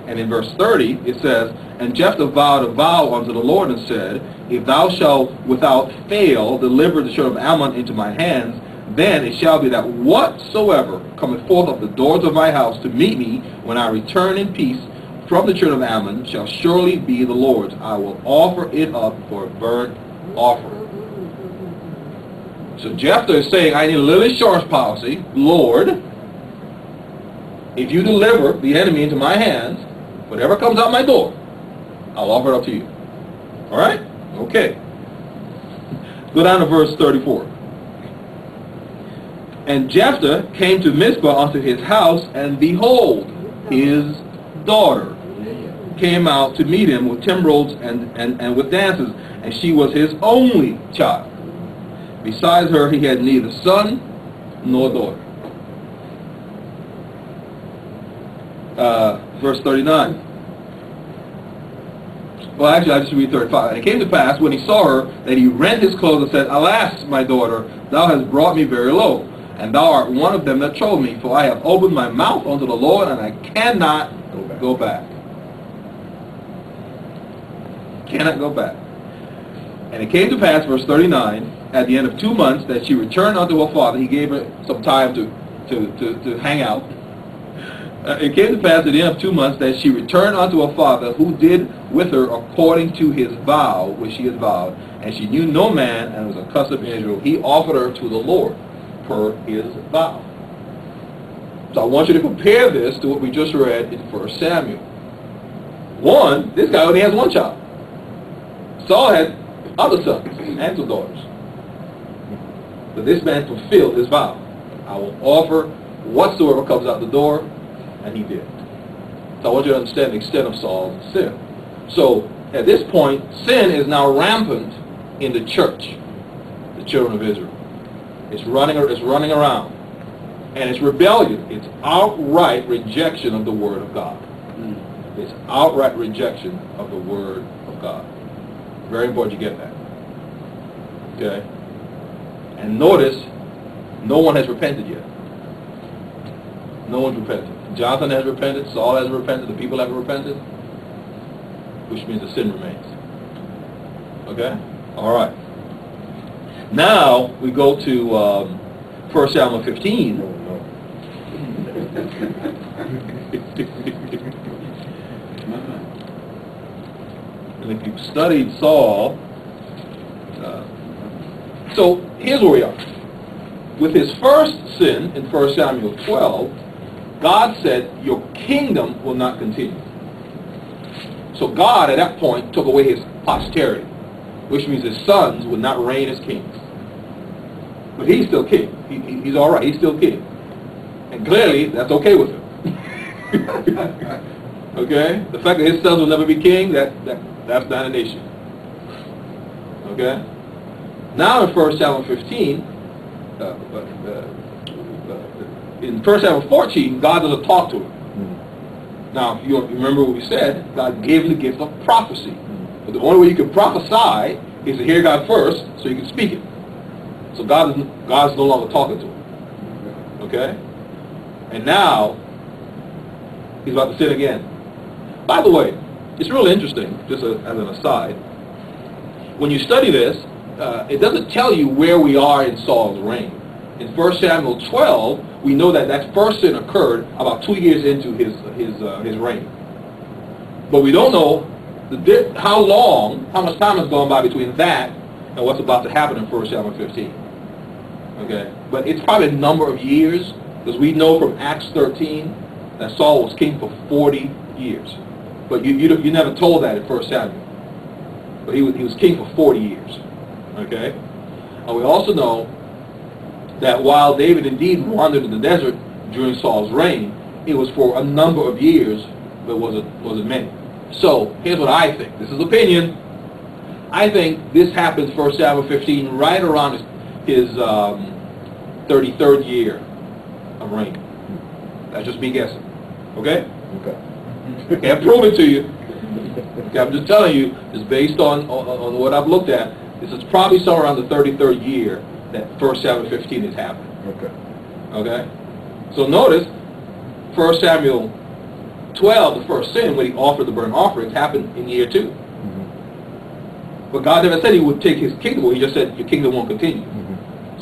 And in verse 30, it says, And Jephthah vowed a vow unto the Lord and said, If thou shalt without fail deliver the children of Ammon into my hands, then it shall be that whatsoever cometh forth of the doors of my house to meet me when I return in peace from the children of Ammon shall surely be the Lord's. I will offer it up for a burnt offering. So Jephthah is saying, I need a little insurance policy. Lord, if you deliver the enemy into my hands, whatever comes out my door, I'll offer it up to you. All right? Okay. Go down to verse 34. And Jephthah came to Mizpah unto his house, and behold, his daughter came out to meet him with timbrels and with dances, and she was his only child. Besides her, he had neither son nor daughter. Verse 39. Well, actually, I just read 35. And it came to pass, when he saw her, that he rent his clothes and said, Alas, my daughter, thou hast brought me very low, and thou art one of them that trouble me, for I have opened my mouth unto the Lord, and I cannot go back. Cannot go back. And it came to pass, verse 39, at the end of 2 months, that she returned unto her father. He gave her some time to hang out. It came to pass at the end of 2 months that she returned unto her father, who did with her according to his vow, which she had vowed. And she knew no man, and was a custom in Israel. He offered her to the Lord per his vow. So I want you to compare this to what we just read in 1 Samuel. One, this guy only has one child. Saul had other sons and 2 daughters. But this man fulfilled his vow. I will offer whatsoever comes out the door, and he did. So I want you to understand the extent of Saul's sin. So at this point, sin is now rampant in the church, the children of Israel. It's running around. And it's rebellion. It's outright rejection of the Word of God. It's outright rejection of the Word of God. Very important you get that. Okay? And notice, no one has repented yet. No one's repented. Jonathan has repented, Saul has repented, the people have repented, which means the sin remains. Okay? All right. Now, we go to 1 Samuel 15. And if you've studied Saul, so here's where we are. With his first sin in 1 Samuel 12, God said, your kingdom will not continue. So God, at that point, took away his posterity, which means his sons would not reign as kings. But he's still king. He's all right. He's still king. And clearly, that's okay with him. Okay? The fact that his sons will never be king, that's not an issue. Okay? Now in 1 Samuel 15, in 1 Samuel 14, God doesn't talk to him. Now, you remember what we said, God gave him the gift of prophecy. But the only way you can prophesy is to hear God first so you can speak it. So God's no longer talking to him. Okay? And now, he's about to sin again. By the way, it's really interesting, just as an aside, when you study this, it doesn't tell you where we are in Saul's reign. In 1 Samuel 12, we know that first sin occurred about 2 years into his reign. But we don't know how much time has gone by between that and what's about to happen in 1 Samuel 15. Okay? But it's probably a number of years, because we know from Acts 13 that Saul was king for 40 years. But you never told that in 1 Samuel. But he was king for 40 years. Okay? And we also know that while David indeed wandered in the desert during Saul's reign, it was for a number of years, but wasn't many. So, here's what I think. This is opinion. I think this happens 1 Samuel 15 right around his 33rd year of reign. That's just me guessing. Okay? Okay. Can't prove it to you. Okay, I'm just telling you, it's based on what I've looked at. This is probably somewhere around the 33rd year that 1 Samuel 15 is happening. Okay? Okay? So notice, 1 Samuel 12, the first sin, when he offered the burnt offerings, happened in year 2. But God never said he would take his kingdom away. He just said your kingdom won't continue.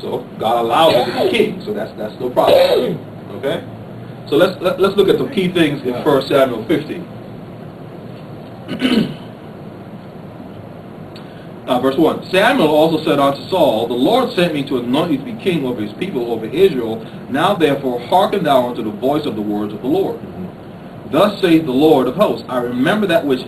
So God allows him to be king. So that's no problem. Okay? So let's look at some key things in 1 Samuel 15. Verse 1. Samuel also said unto Saul, the Lord sent me to anoint you to be king over his people, over Israel. Now therefore hearken thou unto the voice of the words of the Lord. Thus saith the Lord of hosts, I remember that which